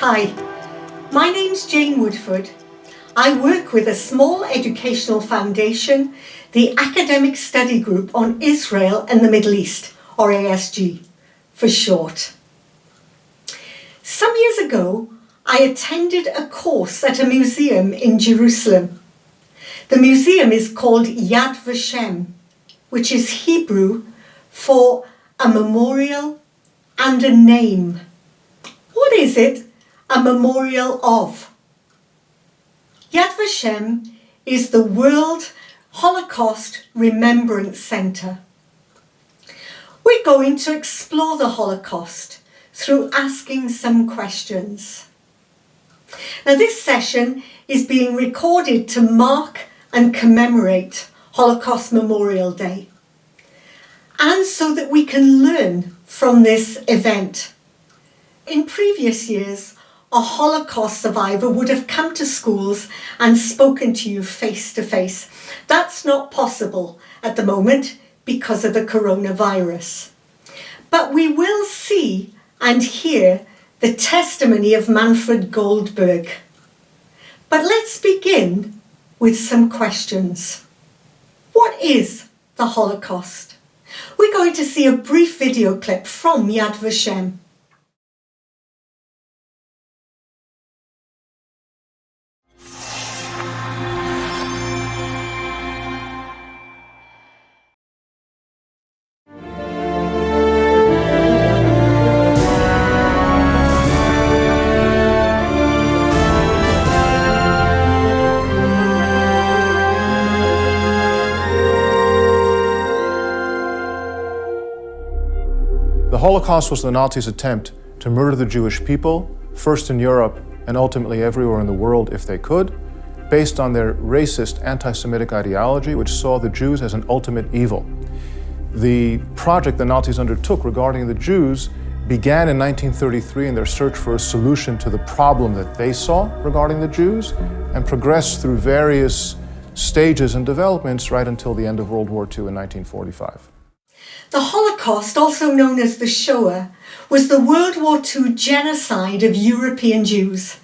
Hi, my name's Jane Woodford. I work with a small educational foundation, the Academic Study Group on Israel and the Middle East, or ASG for short. Some years ago, I attended a course at a museum in Jerusalem. The museum is called Yad Vashem, which is Hebrew for a memorial and a name. What is it a memorial of? Yad Vashem is the World Holocaust Remembrance Centre. We're going to explore the Holocaust through asking some questions. Now, this session is being recorded to mark and commemorate Holocaust Memorial Day, and so that we can learn from this event. In previous years, a Holocaust survivor would have come to schools and spoken to you face to face. That's not possible at the moment because of the coronavirus. But we will see and hear the testimony of Manfred Goldberg. But let's begin with some questions. What is the Holocaust? We're going to see a brief video clip from Yad Vashem. The Holocaust was the Nazis' attempt to murder the Jewish people, first in Europe and ultimately everywhere in the world if they could, based on their racist anti-Semitic ideology which saw the Jews as an ultimate evil. The project the Nazis undertook regarding the Jews began in 1933 in their search for a solution to the problem that they saw regarding the Jews and progressed through various stages and developments right until the end of World War II in 1945. The Holocaust, also known as the Shoah, was the World War II genocide of European Jews.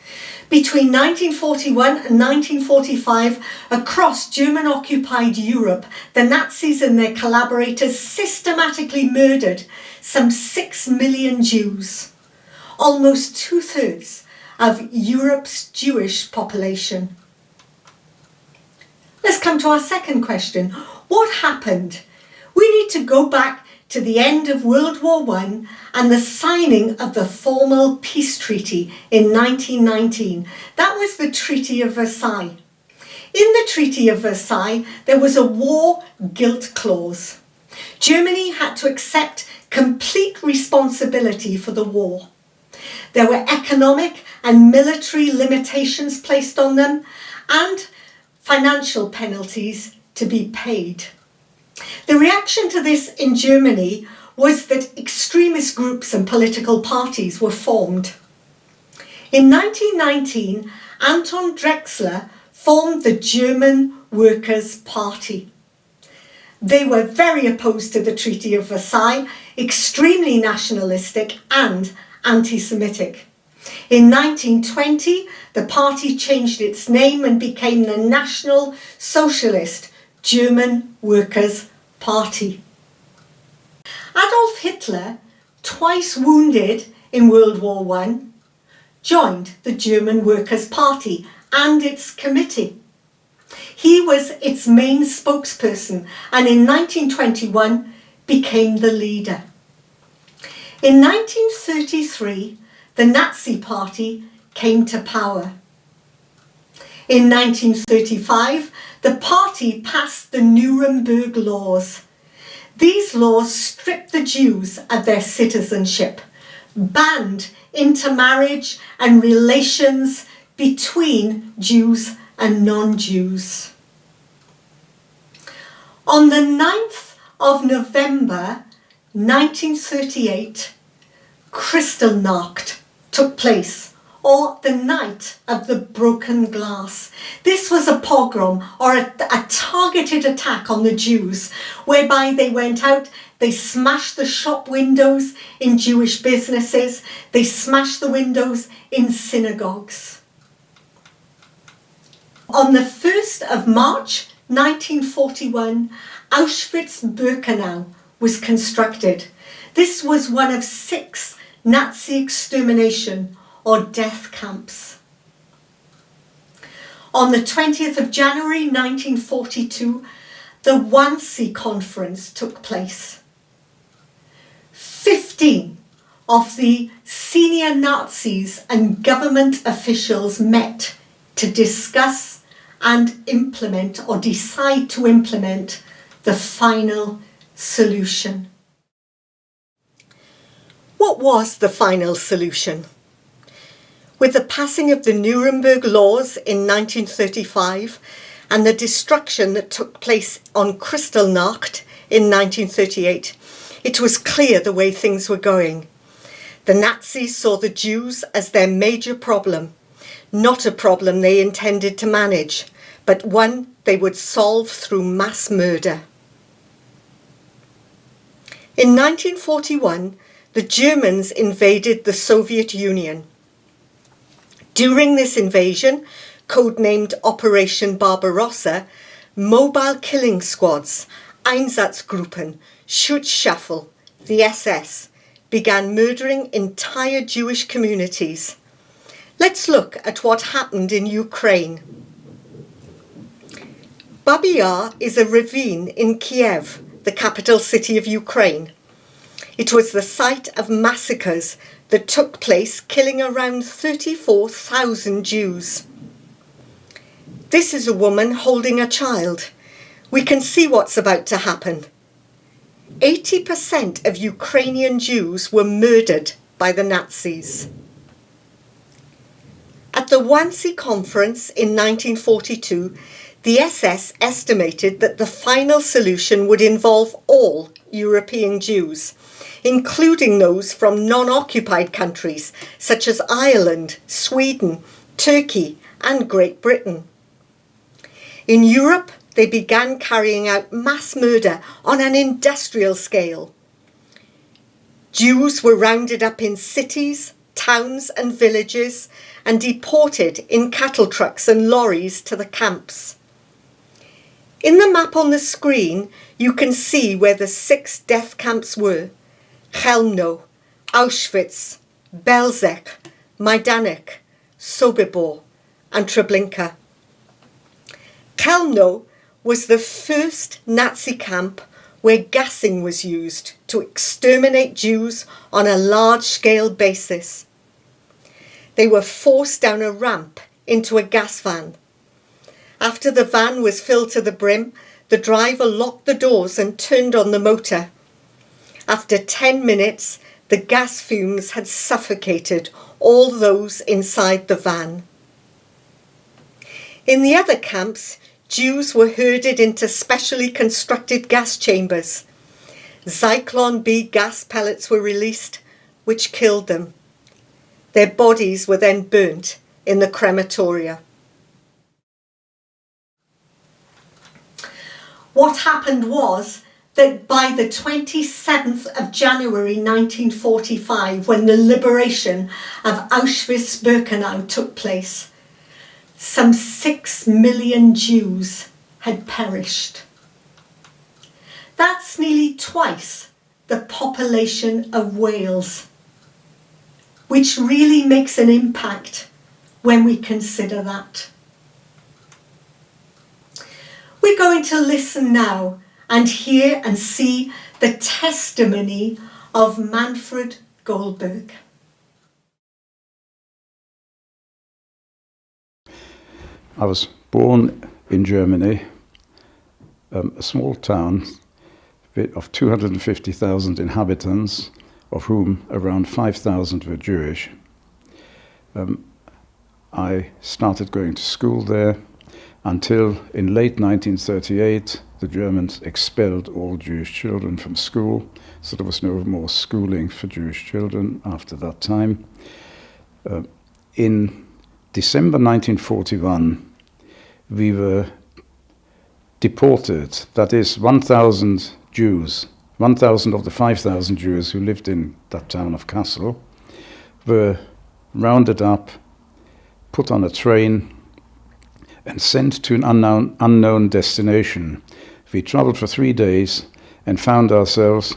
Between 1941 and 1945, across German-occupied Europe, the Nazis and their collaborators systematically murdered some 6 million Jews, almost 2/3 of Europe's Jewish population. Let's come to our second question. What happened? We need to go back to the end of World War I and the signing of the formal peace treaty in 1919. That was the Treaty of Versailles. In the Treaty of Versailles, there was a war guilt clause. Germany had to accept complete responsibility for the war. There were economic and military limitations placed on them and financial penalties to be paid. The reaction to this in Germany was that extremist groups and political parties were formed. In 1919, Anton Drexler formed the German Workers' Party. They were very opposed to the Treaty of Versailles, extremely nationalistic and anti-Semitic. In 1920, the party changed its name and became the National Socialist German Workers' Party. Adolf Hitler, twice wounded in World War I, joined the German Workers' Party and its committee. He was its main spokesperson and in 1921 became the leader. In 1933, the Nazi Party came to power. In 1935, the party passed the Nuremberg Laws. These laws stripped the Jews of their citizenship, banned intermarriage and relations between Jews and non-Jews. On the 9th of November 1938, Kristallnacht took place, or the Night of the Broken Glass. This was a pogrom, or a targeted attack on the Jews, whereby they went out, they smashed the shop windows in Jewish businesses, they smashed the windows in synagogues. On the 1st of March 1941, Auschwitz-Birkenau was constructed. This was one of 6 Nazi extermination or death camps. On the 20th of January 1942, the Wannsee Conference took place. 15 of the senior Nazis and government officials met to discuss and implement, or decide to implement, the final solution. What was the final solution? With the passing of the Nuremberg Laws in 1935 and the destruction that took place on Kristallnacht in 1938, it was clear the way things were going. The Nazis saw the Jews as their major problem, not a problem they intended to manage, but one they would solve through mass murder. In 1941, the Germans invaded the Soviet Union. During this invasion, codenamed Operation Barbarossa, mobile killing squads, Einsatzgruppen, Schutzstaffel, the SS, began murdering entire Jewish communities. Let's look at what happened in Ukraine. Babi Yar is a ravine in Kiev, the capital city of Ukraine. It was the site of massacres that took place, killing around 34,000 Jews. This is a woman holding a child. We can see what's about to happen. 80% of Ukrainian Jews were murdered by the Nazis. At the Wannsee Conference in 1942, the SS estimated that the final solution would involve all European Jews, including those from non-occupied countries such as Ireland, Sweden, Turkey, and Great Britain. In Europe, they began carrying out mass murder on an industrial scale. Jews were rounded up in cities, towns, and villages and deported in cattle trucks and lorries to the camps. In the map on the screen, you can see where the 6 death camps were: Chelmno, Auschwitz, Belzec, Majdanek, Sobibor, and Treblinka. Chelmno was the first Nazi camp where gassing was used to exterminate Jews on a large-scale basis. They were forced down a ramp into a gas van. After the van was filled to the brim, the driver locked the doors and turned on the motor. After 10 minutes, the gas fumes had suffocated all those inside the van. In the other camps, Jews were herded into specially constructed gas chambers. Zyklon B gas pellets were released, which killed them. Their bodies were then burnt in the crematoria. What happened was that by the 27th of January 1945, when the liberation of Auschwitz-Birkenau took place, some 6 million Jews had perished. That's nearly twice the population of Wales, which really makes an impact when we consider that. We're going to listen now and hear and see the testimony of Manfred Goldberg. I was born in Germany, a small town of 250,000 inhabitants, of whom around 5,000 were Jewish. I started going to school there until in late 1938 the Germans expelled all Jewish children from school, so there was no more schooling for Jewish children after that time. In December 1941, we were deported. That is, 1,000 Jews, 1,000 of the 5,000 Jews who lived in that town of Kassel, were rounded up, put on a train, and sent to an unknown destination. We traveled for 3 days and found ourselves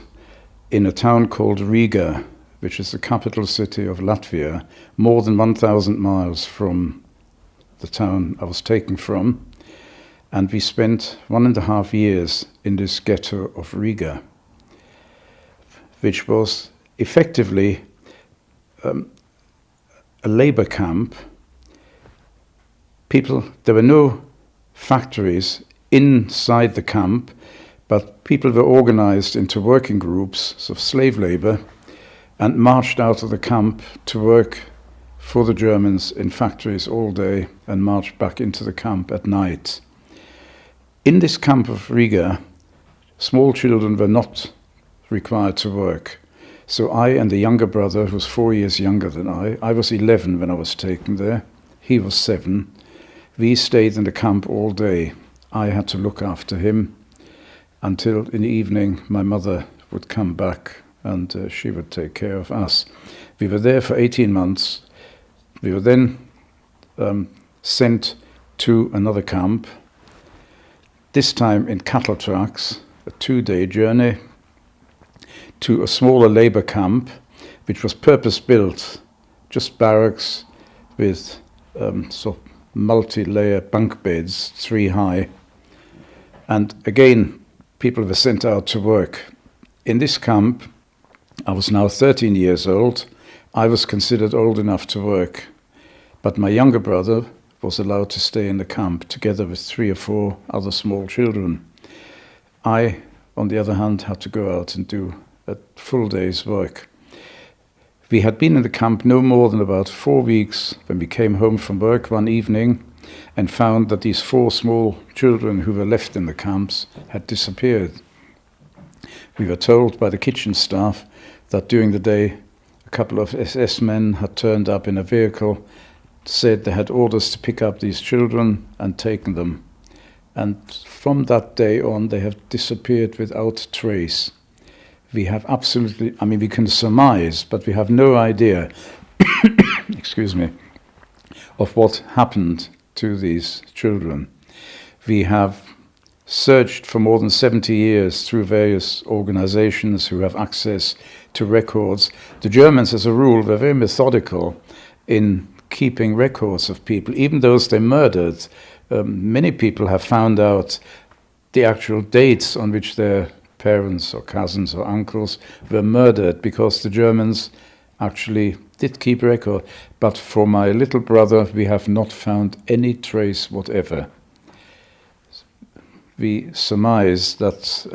in a town called Riga, which is the capital city of Latvia, more than 1,000 miles from the town I was taken from. And we spent 1.5 years in this ghetto of Riga, which was effectively a labor camp. There were no factories inside the camp, but people were organized into working groups of slave labor and marched out of the camp to work for the Germans in factories all day and marched back into the camp at night. In this camp of Riga, small children were not required to work. So I and the younger brother, who was 4 years younger than I was 11 when I was taken there, he was 7. We stayed in the camp all day. I had to look after him until in the evening my mother would come back and she would take care of us. We were there for 18 months. We were then sent to another camp, this time in cattle trucks, a 2-day journey to a smaller labor camp, which was purpose-built, just barracks with sort of multi-layer bunk beds, 3 high. And again, people were sent out to work. In this camp, I was now 13 years old. I was considered old enough to work, but my younger brother was allowed to stay in the camp together with 3 or 4 other small children. I, on the other hand, had to go out and do a full day's work. We had been in the camp no more than about 4 weeks when we came home from work one evening and found that these 4 small children who were left in the camps had disappeared. We were told by the kitchen staff that during the day a couple of SS men had turned up in a vehicle, said they had orders to pick up these children and taken them. And from that day on they have disappeared without trace. We have absolutely, we can surmise, but we have no idea, excuse me, of what happened to these children. We have searched for more than 70 years through various organizations who have access to records. The Germans, as a rule, were very methodical in keeping records of people, even those they murdered. Many people have found out the actual dates on which their parents or cousins or uncles were murdered, because the Germans actually did keep record. But for my little brother, we have not found any trace whatever. We surmise that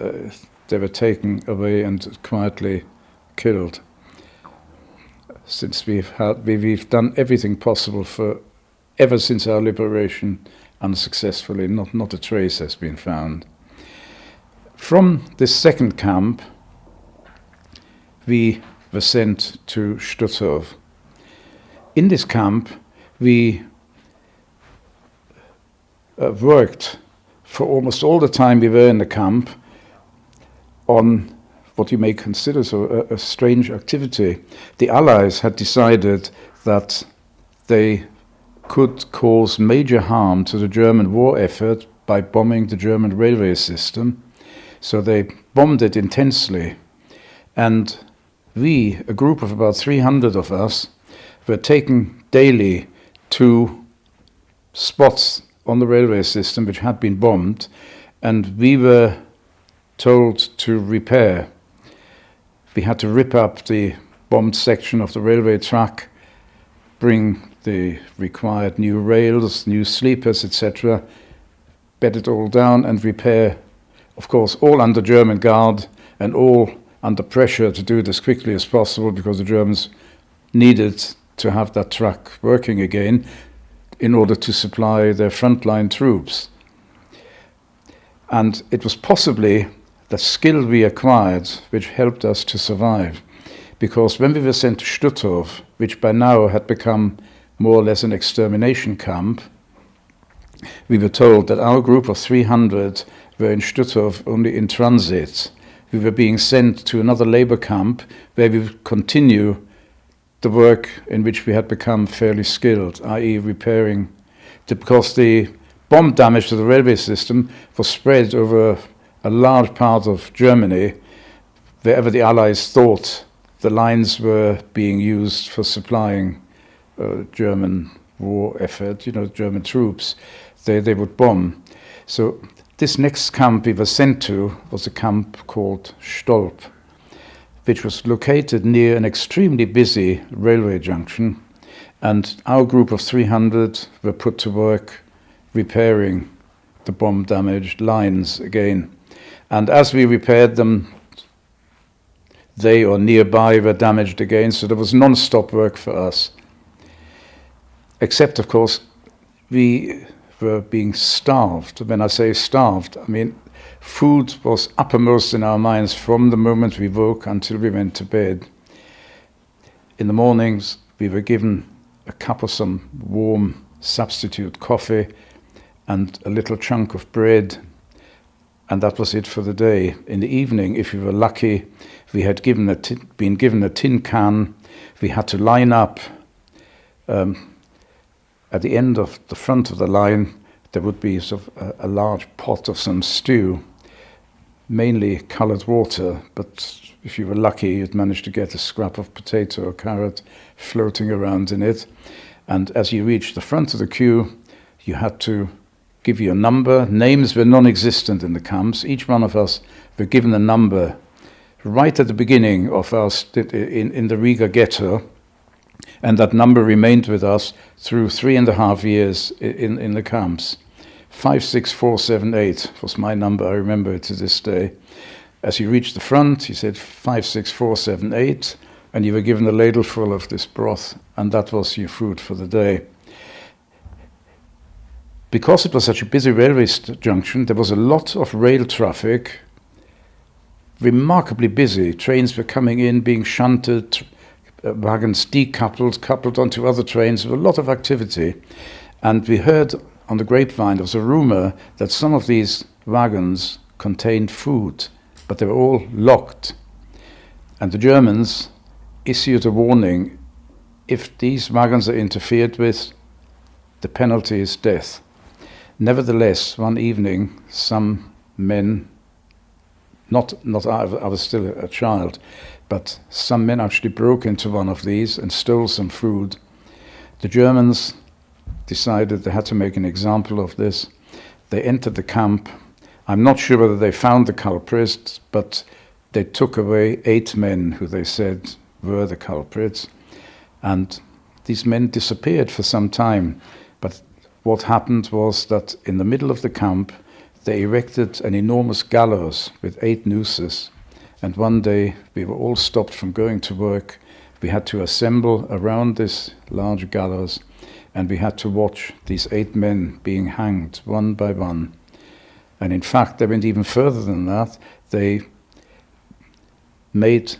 they were taken away and quietly killed. Since we've done everything possible ever since our liberation, unsuccessfully, not a trace has been found. From this second camp, we were sent to Stutthof. In this camp, we worked for almost all the time we were in the camp on what you may consider a strange activity. The Allies had decided that they could cause major harm to the German war effort by bombing the German railway system. So they bombed it intensely. And we, a group of about 300 of us, were taken daily to spots on the railway system which had been bombed, and we were told to repair. We had to rip up the bombed section of the railway track, bring the required new rails, new sleepers, etc., bed it all down and repair, of course, all under German guard and all under pressure to do it as quickly as possible, because the Germans needed to have that track working again in order to supply their frontline troops. And it was possibly the skill we acquired which helped us to survive, because when we were sent to Stutthof, which by now had become more or less an extermination camp, we were told that our group of 300 were in Stutthof only in transit. We were being sent to another labor camp where we would continue the work in which we had become fairly skilled, i.e. repairing, because the bomb damage to the railway system was spread over a large part of Germany, wherever the Allies thought the lines were being used for supplying German war effort, German troops, they would bomb. So this next camp we were sent to was a camp called Stolp, which was located near an extremely busy railway junction, and our group of 300 were put to work repairing the bomb-damaged lines again. And as we repaired them, they or nearby were damaged again, so there was non-stop work for us. Except, of course, we were being starved. When I say starved, I mean food was uppermost in our minds from the moment we woke until we went to bed. In the mornings, we were given a cup of some warm substitute coffee and a little chunk of bread, and that was it for the day. In the evening, if we were lucky, we had been given a tin can. We had to line up. At the end of the front of the line, there would be sort of a large pot of some stew, mainly coloured water, but if you were lucky, you'd manage to get a scrap of potato or carrot floating around in it. And as you reached the front of the queue, you had to give your number. Names were non-existent in the camps. Each one of us were given a number right at the beginning of our in the Riga ghetto, and that number remained with us through 3.5 years in the camps. 56478 was my number. I remember it to this day. As you reached the front, you said 56478, and you were given a ladle full of this broth, and that was your food for the day. Because it was such a busy railway junction, there was a lot of rail traffic, remarkably busy. Trains were coming in, being shunted, wagons decoupled, coupled onto other trains. There was a lot of activity. And we heard on the grapevine, there was a rumor that some of these wagons contained food, but they were all locked. And the Germans issued a warning: if these wagons are interfered with, the penalty is death. Nevertheless, one evening, some men, not I was still a child, but some men actually broke into one of these and stole some food. The Germans decided they had to make an example of this. They entered the camp. I'm not sure whether they found the culprits, but they took away 8 men who they said were the culprits. And these men disappeared for some time. But what happened was that in the middle of the camp, they erected an enormous gallows with 8 nooses. And one day we were all stopped from going to work. We had to assemble around this large gallows, and we had to watch these 8 men being hanged one by one. And in fact, they went even further than that. They made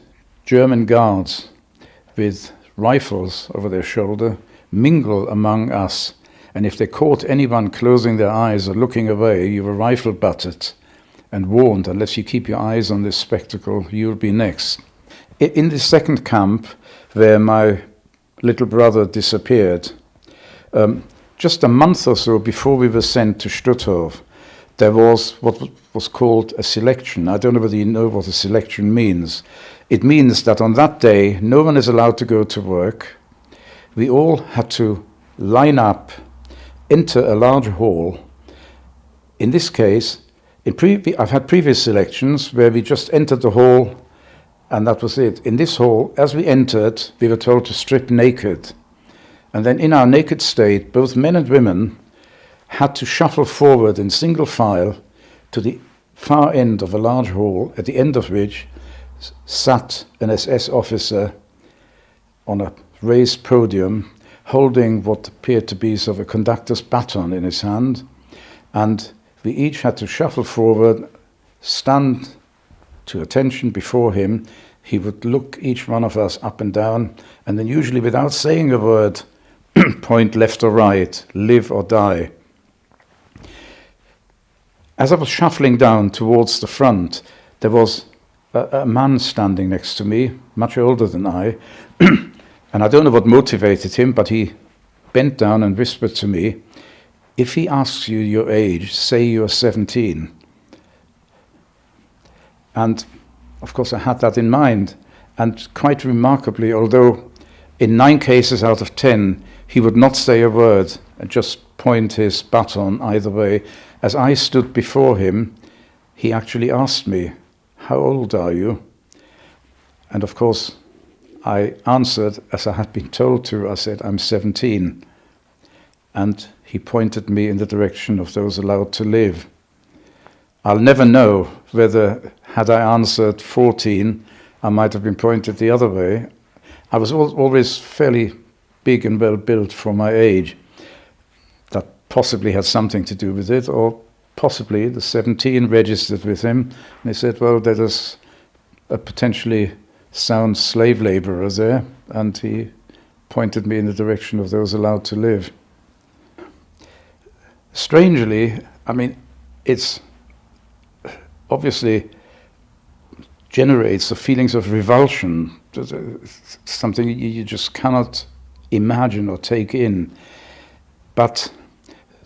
German guards with rifles over their shoulder mingle among us. And if they caught anyone closing their eyes or looking away, you were rifle butted and warned, unless you keep your eyes on this spectacle, you'll be next. In the second camp, where my little brother disappeared, just a month or so before we were sent to Stutthof, there was what was called a selection. I don't know whether you know what a selection means. It means that on that day, no one is allowed to go to work. We all had to line up, enter a large hall. In this case, I've had previous selections where we just entered the hall and that was it. In this hall, as we entered, we were told to strip naked. And then in our naked state, both men and women had to shuffle forward in single file to the far end of a large hall, at the end of which sat an SS officer on a raised podium, holding what appeared to be sort of a conductor's baton in his hand. And we each had to shuffle forward, stand to attention before him. He would look each one of us up and down, and then usually without saying a word, point left or right, live or die. As I was shuffling down towards the front, there was a man standing next to me, much older than I, and I don't know what motivated him, but he bent down and whispered to me, "If he asks you your age, say you're 17. And of course I had that in mind, and quite remarkably, although in 9 cases out of 10 he would not say a word and just point his baton either way, as I stood before him, he actually asked me, "How old are you?" And of course I answered as I had been told to. I said, "I'm 17. And he pointed me in the direction of those allowed to live. I'll never know whether, had I answered 14, I might have been pointed the other way. I was always fairly big and well built for my age. That possibly had something to do with it, or possibly the 17 registered with him. And he said, well, there is a potentially sound slave laborer there, and he pointed me in the direction of those allowed to live. Strangely, I mean, it's obviously generates the feelings of revulsion, something you just cannot imagine or take in. But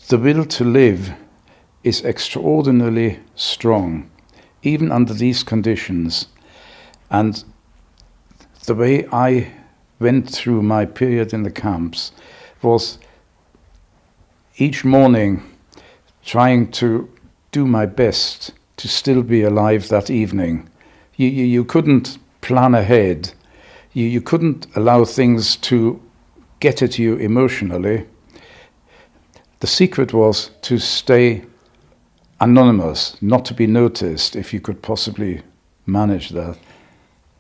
the will to live is extraordinarily strong, even under these conditions. And the way I went through my period in the camps was each morning trying to do my best to still be alive that evening. You couldn't plan ahead. You couldn't allow things to get at you emotionally. The secret was to stay anonymous, not to be noticed, if you could possibly manage that.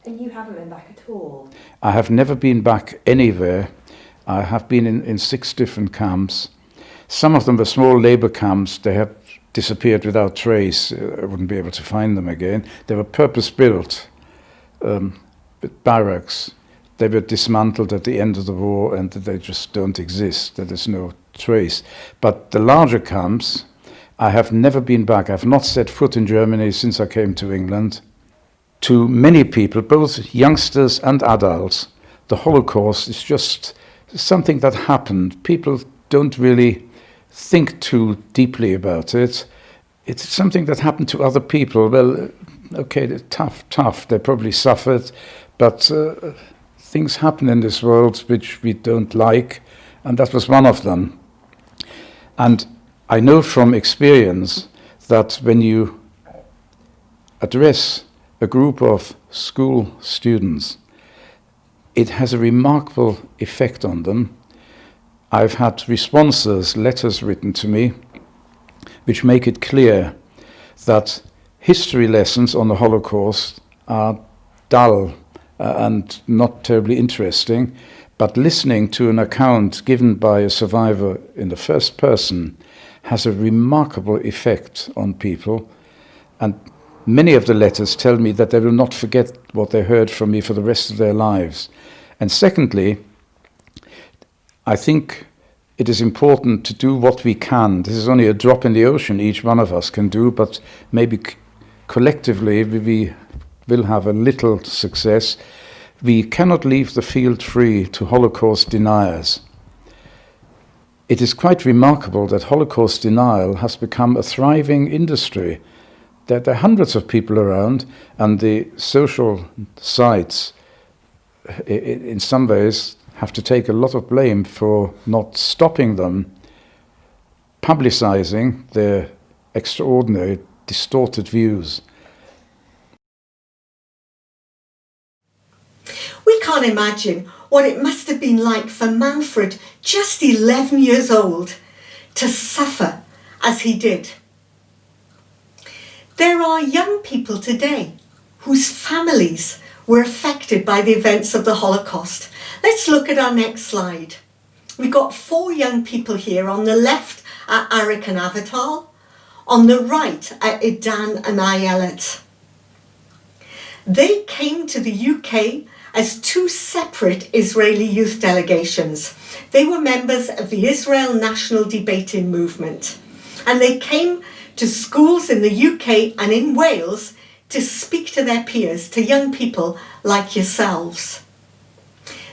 And you haven't been back at all? I have never been back anywhere. I have been in 6 different camps. Some of them were small labor camps. They have disappeared without trace. I wouldn't be able to find them again. They were purpose-built barracks. They were dismantled at the end of the war, and they just don't exist. There is no trace. But the larger camps, I have never been back. I've not set foot in Germany since I came to England. To many people, both youngsters and adults, the Holocaust is just something that happened. People don't really think too deeply about it. It's something that happened to other people. Well, okay, they're tough. They probably suffered, but things happen in this world which we don't like, and that was one of them. And I know from experience that when you address a group of school students, it has a remarkable effect on them. I've had responses, letters written to me, which make it clear that history lessons on the Holocaust are dull and not terribly interesting, but listening to an account given by a survivor in the first person has a remarkable effect on people. And many of the letters tell me that they will not forget what they heard from me for the rest of their lives. And secondly, I think it is important to do what we can. This is only a drop in the ocean each one of us can do, but maybe collectively we will have a little success. We cannot leave the field free to Holocaust deniers. It is quite remarkable that Holocaust denial has become a thriving industry. There are hundreds of people around, and the social sites, in some ways, have to take a lot of blame for not stopping them, publicizing their extraordinary, distorted views. We can't imagine what it must have been like for Manfred, just 11 years old, to suffer as he did. There are young people today whose families were affected by the events of the Holocaust. Let's look at our next slide. We've got 4 young people here. On the left are Arik and Avital. On the right are Idan and Ayelet. They came to the UK as two separate Israeli youth delegations. They were members of the Israel National Debating Movement, and they came to schools in the UK and in Wales to speak to their peers, to young people like yourselves.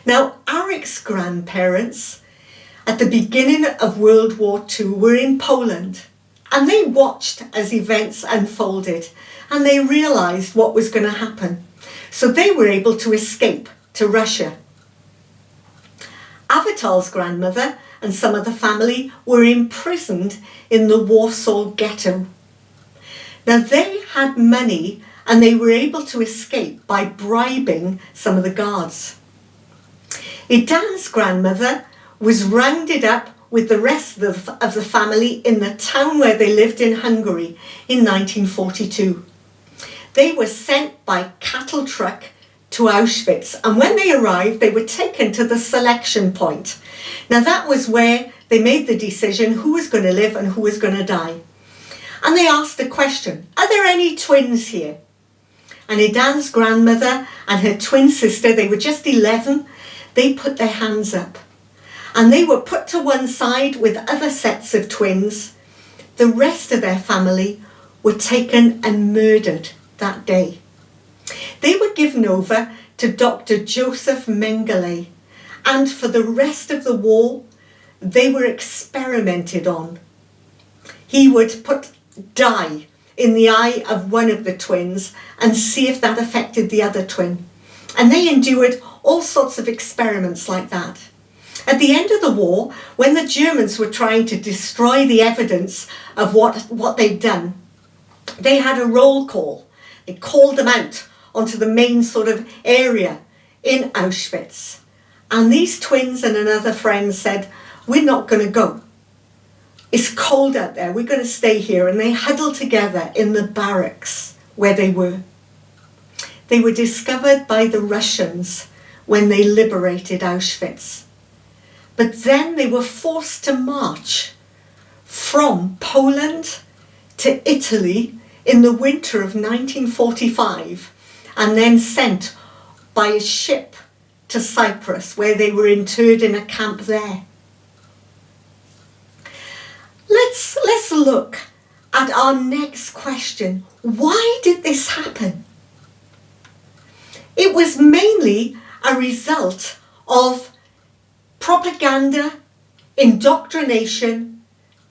Now, Arik's grandparents at the beginning of World War II were in Poland, and they watched as events unfolded, and they realised what was going to happen. So they were able to escape to Russia. Avital's grandmother and some of the family were imprisoned in the Warsaw ghetto. Now they had money and they were able to escape by bribing some of the guards. Idan's grandmother was rounded up with the rest of the family in the town where they lived in Hungary in 1942. They were sent by cattle truck to Auschwitz, and when they arrived, they were taken to the selection point. Now that was where they made the decision who was going to live and who was going to die. And they asked the question, are there any twins here? And Idan's grandmother and her twin sister, they were just 11, they put their hands up. And they were put to one side with other sets of twins. The rest of their family were taken and murdered that day. They were given over to Dr. Joseph Mengele, and for the rest of the war, they were experimented on. He would put dye in the eye of one of the twins and see if that affected the other twin. And they endured all sorts of experiments like that. At the end of the war, when the Germans were trying to destroy the evidence of what they'd done, they had a roll call. They called them out onto the main sort of area in Auschwitz. And these twins and another friend said, we're not going to go. It's cold out there, we're going to stay here. And they huddled together in the barracks where they were. They were discovered by the Russians when they liberated Auschwitz. But then they were forced to march from Poland to Italy in the winter of 1945, and then sent by a ship to Cyprus, where they were interred in a camp there. Let's look at our next question. Why did this happen? It was mainly a result of propaganda, indoctrination,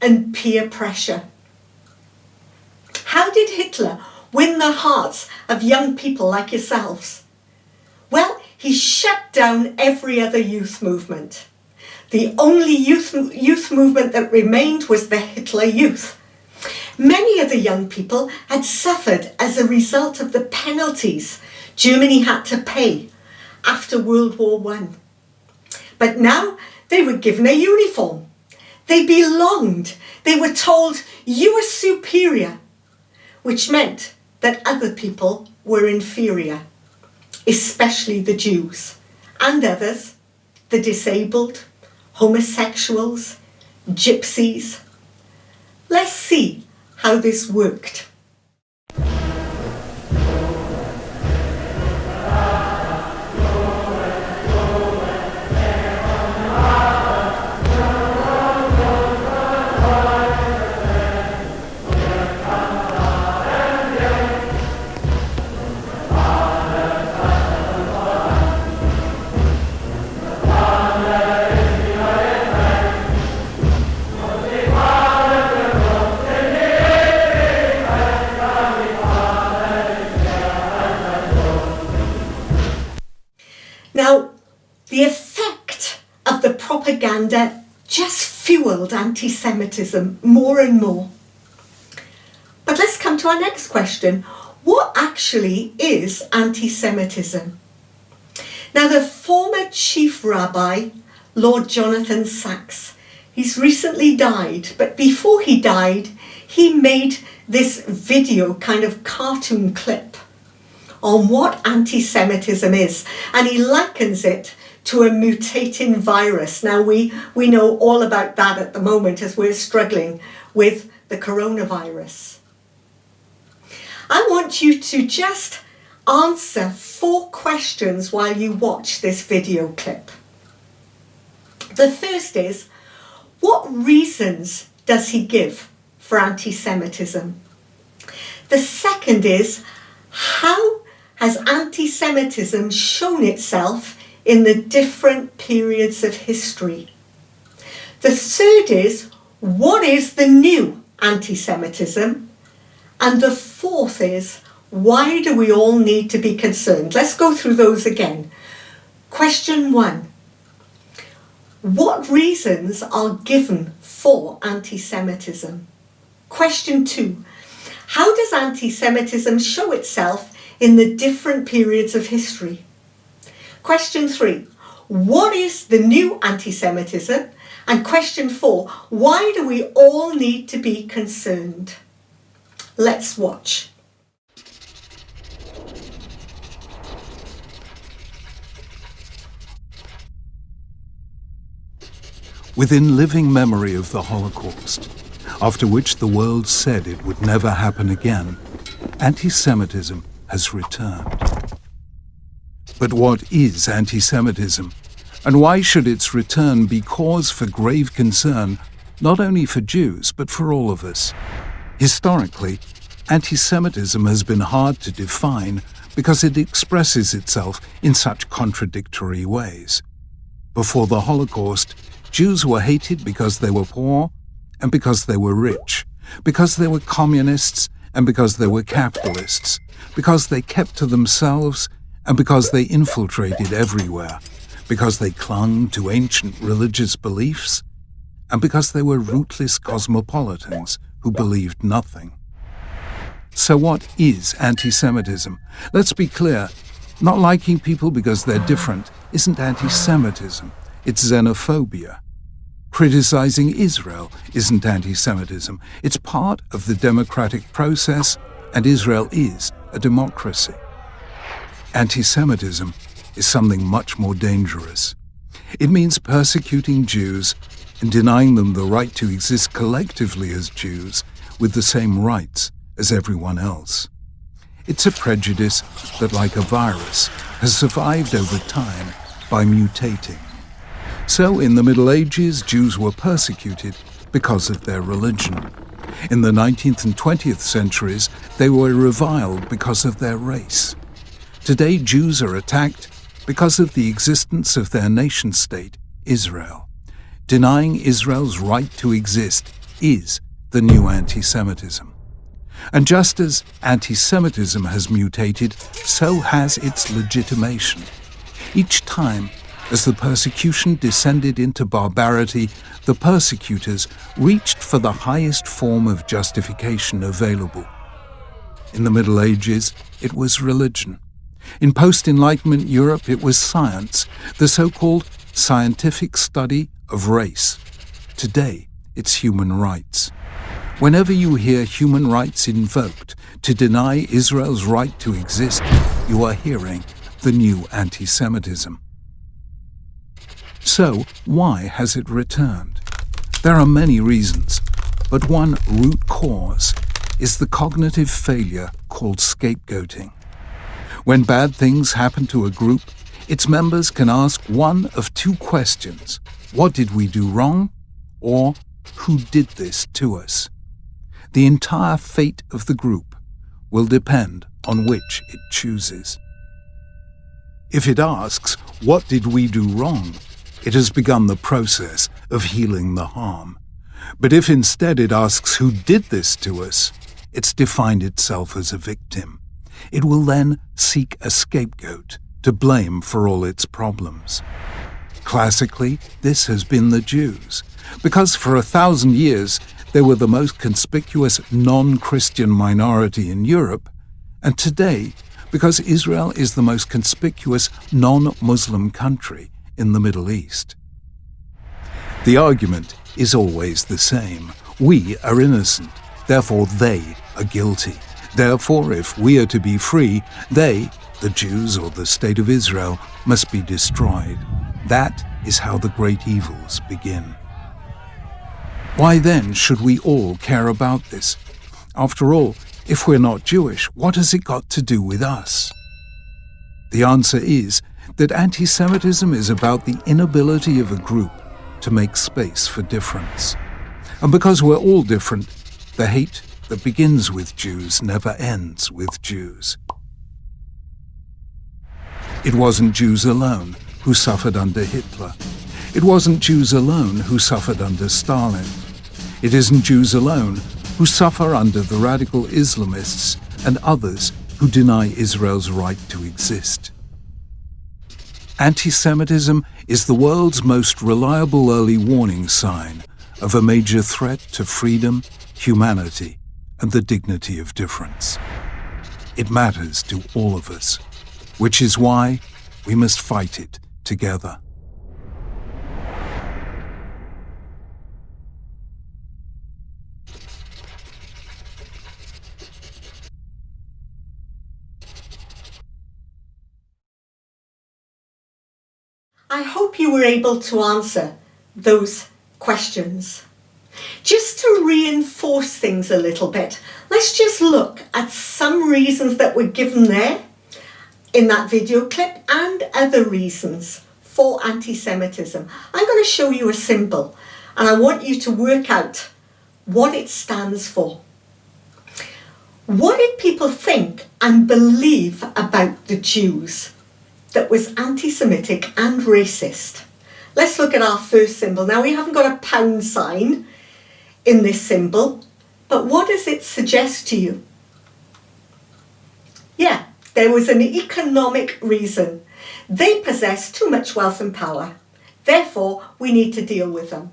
and peer pressure. How did Hitler win the hearts of young people like yourselves? Well, he shut down every other youth movement. The only youth movement that remained was the Hitler Youth. Many of the young people had suffered as a result of the penalties Germany had to pay after World War I. But now they were given a uniform. They belonged. They were told, you are superior, which meant that other people were inferior, especially the Jews and others, the disabled, homosexuals, gypsies. Let's see how this worked. Now, the effect of the propaganda just fueled anti-Semitism more and more. But let's come to our next question. What actually is anti-Semitism? Now, the former chief rabbi, Lord Jonathan Sacks, he's recently died, but before he died, he made this video kind of cartoon clip on what anti-Semitism is, and he likens it to a mutating virus. Now we know all about that at the moment as we're struggling with the coronavirus. I want you to just answer 4 questions while you watch this video clip. The first is, what reasons does he give for anti-Semitism? The second is, how has anti-Semitism shown itself in the different periods of history? The third is, what is the new anti-Semitism? And the fourth is, why do we all need to be concerned? Let's go through those again. Question 1. What reasons are given for anti-Semitism? Question 2. How does anti-Semitism show itself in the different periods of history? Question 3. What is the new anti-Semitism? And question 4. Why do we all need to be concerned? Let's watch. Within living memory of the Holocaust, after which the world said it would never happen again, anti-Semitism has returned. But what is anti-Semitism? And why should its return be cause for grave concern, not only for Jews, but for all of us? Historically, anti-Semitism has been hard to define because it expresses itself in such contradictory ways. Before the Holocaust, Jews were hated because they were poor and because they were rich, because they were communists and because they were capitalists, because they kept to themselves and because they infiltrated everywhere, because they clung to ancient religious beliefs, and because they were rootless cosmopolitans who believed nothing. So what is anti-Semitism? Let's be clear, not liking people because they're different isn't anti-Semitism, it's xenophobia. Criticizing Israel isn't anti-Semitism, it's part of the democratic process, and Israel is a democracy. Anti-Semitism is something much more dangerous. It means persecuting Jews and denying them the right to exist collectively as Jews with the same rights as everyone else. It's a prejudice that, like a virus, has survived over time by mutating. So in the Middle Ages, Jews were persecuted because of their religion. In the 19th and 20th centuries, they were reviled because of their race. Today, Jews are attacked because of the existence of their nation-state, Israel. Denying Israel's right to exist is the new anti-Semitism. And just as anti-Semitism has mutated, so has its legitimation. Each time, as the persecution descended into barbarity, the persecutors reached for the highest form of justification available. In the Middle Ages, it was religion. In post-Enlightenment Europe, it was science, the so-called scientific study of race. Today, it's human rights. Whenever you hear human rights invoked to deny Israel's right to exist, you are hearing the new anti-Semitism. So, why has it returned? There are many reasons, but one root cause is the cognitive failure called scapegoating. When bad things happen to a group, its members can ask one of 2 questions: what did we do wrong? Or who did this to us? The entire fate of the group will depend on which it chooses. If it asks, what did we do wrong? It has begun the process of healing the harm. But if instead it asks who did this to us, it's defined itself as a victim. It will then seek a scapegoat to blame for all its problems. Classically, this has been the Jews, because for 1,000 years they were the most conspicuous non-Christian minority in Europe, and today, because Israel is the most conspicuous non-Muslim country in the Middle East. The argument is always the same. We are innocent, therefore they are guilty. Therefore, if we are to be free, they, the Jews or the State of Israel, must be destroyed. That is how the great evils begin. Why then should we all care about this? After all, if we're not Jewish, what has it got to do with us? The answer is that anti-Semitism is about the inability of a group to make space for difference. And because we're all different, the hate that begins with Jews never ends with Jews. It wasn't Jews alone who suffered under Hitler. It wasn't Jews alone who suffered under Stalin. It isn't Jews alone who suffer under the radical Islamists and others who deny Israel's right to exist. Anti-Semitism is the world's most reliable early warning sign of a major threat to freedom, humanity, and the dignity of difference. It matters to all of us, which is why we must fight it together. I hope you were able to answer those questions. Just to reinforce things a little bit, let's just look at some reasons that were given there in that video clip and other reasons for anti-Semitism. I'm going to show you a symbol and I want you to work out what it stands for. What did people think and believe about the Jews that was anti-Semitic and racist? Let's look at our first symbol. Now, we haven't got a pound sign in this symbol, but what does it suggest to you? Yeah, there was an economic reason. They possess too much wealth and power. Therefore, we need to deal with them.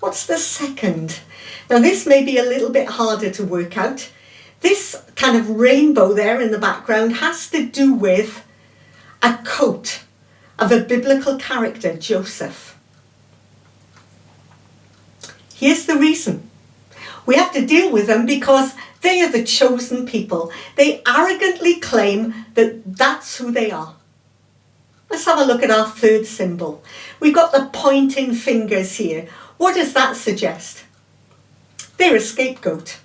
What's the second? Now, this may be a little bit harder to work out. This kind of rainbow there in the background has to do with a coat of a biblical character, Joseph. Here's the reason. We have to deal with them because they are the chosen people. They arrogantly claim that that's who they are. Let's have a look at our third symbol. We've got the pointing fingers here. What does that suggest? They're a scapegoat.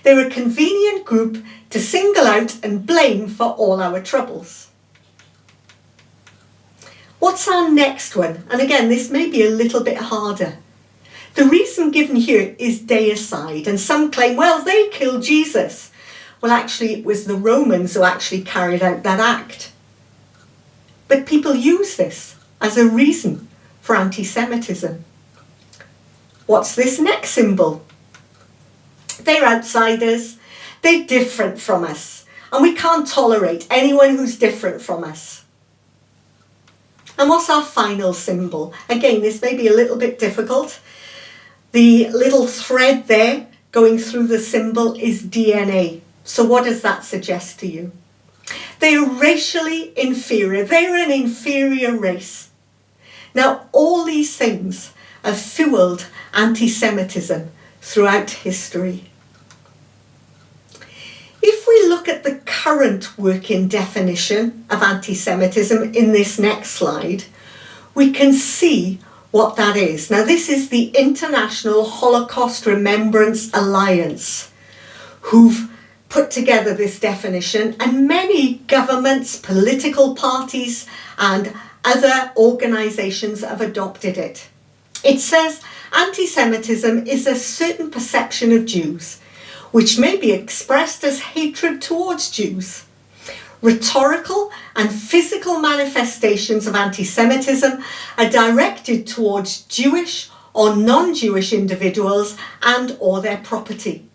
They're a convenient group to single out and blame for all our troubles. What's our next one? And again, this may be a little bit harder. The reason given here is deicide, and some claim, well, they killed Jesus. Well, actually, it was the Romans who actually carried out that act. But people use this as a reason for anti-Semitism. What's this next symbol? They're outsiders. They're different from us. And we can't tolerate anyone who's different from us. And what's our final symbol? Again, this may be a little bit difficult. The little thread there going through the symbol is DNA. So what does that suggest to you? They are racially inferior. They're an inferior race. Now, all these things have fueled anti-Semitism throughout history. If we look at the current working definition of anti-Semitism in this next slide, we can see what that is. Now, this is the International Holocaust Remembrance Alliance, who've put together this definition, and many governments, political parties, and other organisations have adopted it. It says anti-Semitism is a certain perception of Jews, which may be expressed as hatred towards Jews. Rhetorical and physical manifestations of anti-Semitism are directed towards Jewish or non-Jewish individuals and or their property,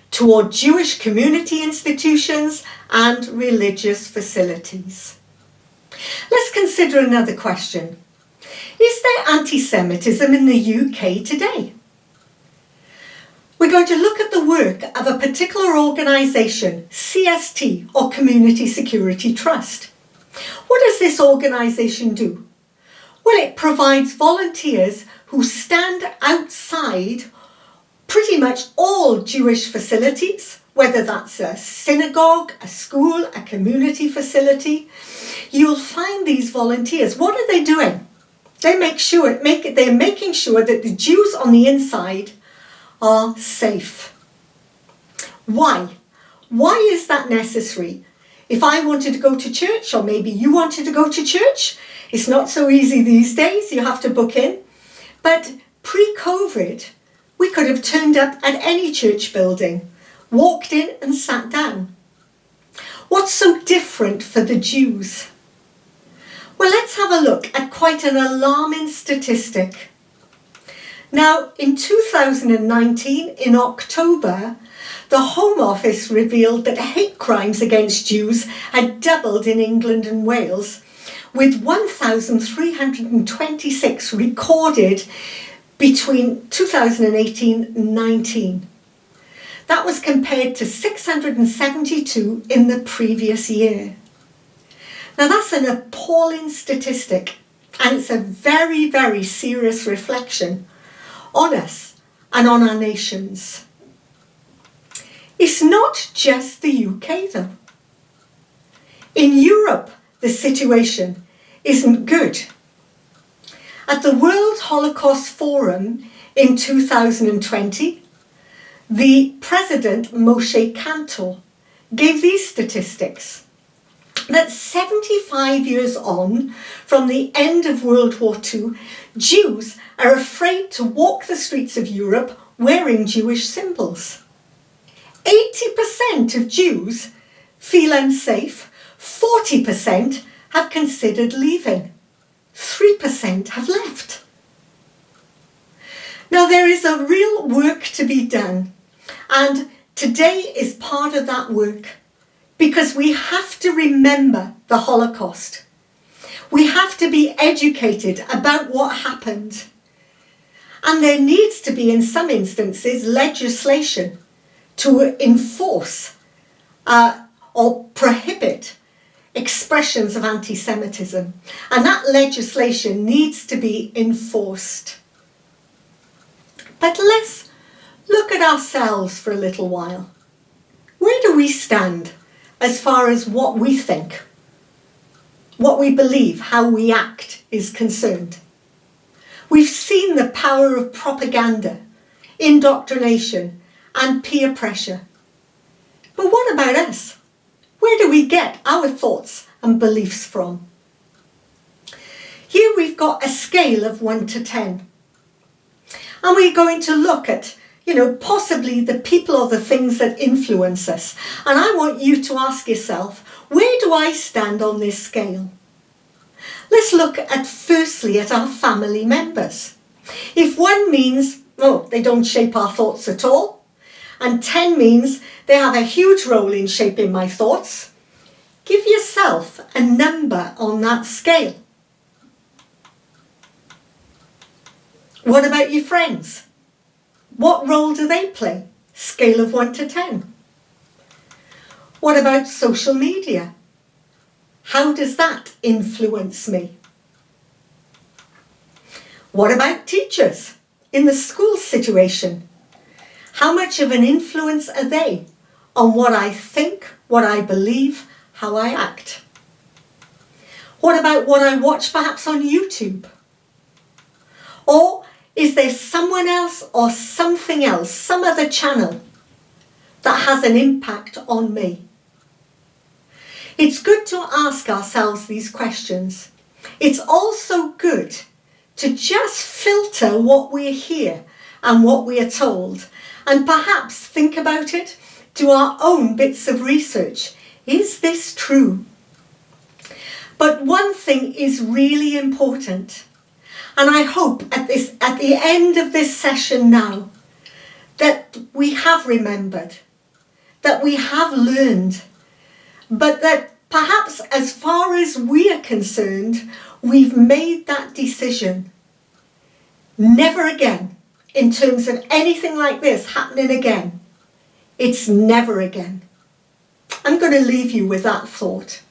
toward Jewish community institutions and religious facilities. Let's consider another question. Is there anti-Semitism in the UK today? We're going to look at the work of a particular organisation, CST, or Community Security Trust. What does this organisation do? Well, it provides volunteers who stand outside pretty much all Jewish facilities, whether that's a synagogue, a school, a community facility. You'll find these volunteers. What are they doing? They're making sure that the Jews on the inside are safe. Why? Why is that necessary? If I wanted to go to church, or maybe you wanted to go to church, it's not so easy these days, you have to book in. But pre-COVID, we could have turned up at any church building, walked in and sat down. What's so different for the Jews? Well, let's have a look at quite an alarming statistic. Now, in 2019, in October, the Home Office revealed that hate crimes against Jews had doubled in England and Wales, with 1,326 recorded between 2018 and 19. That was compared to 672 in the previous year. Now that's an appalling statistic, and it's a very, very serious reflection on us and on our nations. It's not just the UK though. In Europe, the situation isn't good. At the World Holocaust Forum in 2020, the president, Moshe Kantor, gave these statistics. That 75 years on from the end of World War II, Jews are afraid to walk the streets of Europe wearing Jewish symbols. 80% of Jews feel unsafe, 40% have considered leaving, 3% have left. Now there is a real work to be done, and today is part of that work, because we have to remember the Holocaust. We have to be educated about what happened. And there needs to be, in some instances, legislation to enforce or prohibit expressions of anti-Semitism. And that legislation needs to be enforced. But let's look at ourselves for a little while. Where do we stand as far as what we think, what we believe, how we act is concerned? We've seen the power of propaganda, indoctrination, and peer pressure. But what about us? Where do we get our thoughts and beliefs from? Here we've got a scale of 1 to 10. And we're going to look at, possibly the people or the things that influence us. And I want you to ask yourself, where do I stand on this scale? Let's look at firstly at our family members. If 1 means, they don't shape our thoughts at all, and 10 means they have a huge role in shaping my thoughts, give yourself a number on that scale. What about your friends? What role do they play? Scale of 1 to 10. What about social media? How does that influence me? What about teachers in the school situation? How much of an influence are they on what I think, what I believe, how I act? What about what I watch perhaps on YouTube? Or is there someone else or something else, some other channel that has an impact on me? It's good to ask ourselves these questions. It's also good to just filter what we hear and what we are told, and perhaps think about it, do our own bits of research. Is this true? But one thing is really important, and I hope at the end of this session now, that we have remembered, that we have learned, but that perhaps as far as we are concerned, we've made that decision. Never again, in terms of anything like this happening again. It's never again. I'm going to leave you with that thought.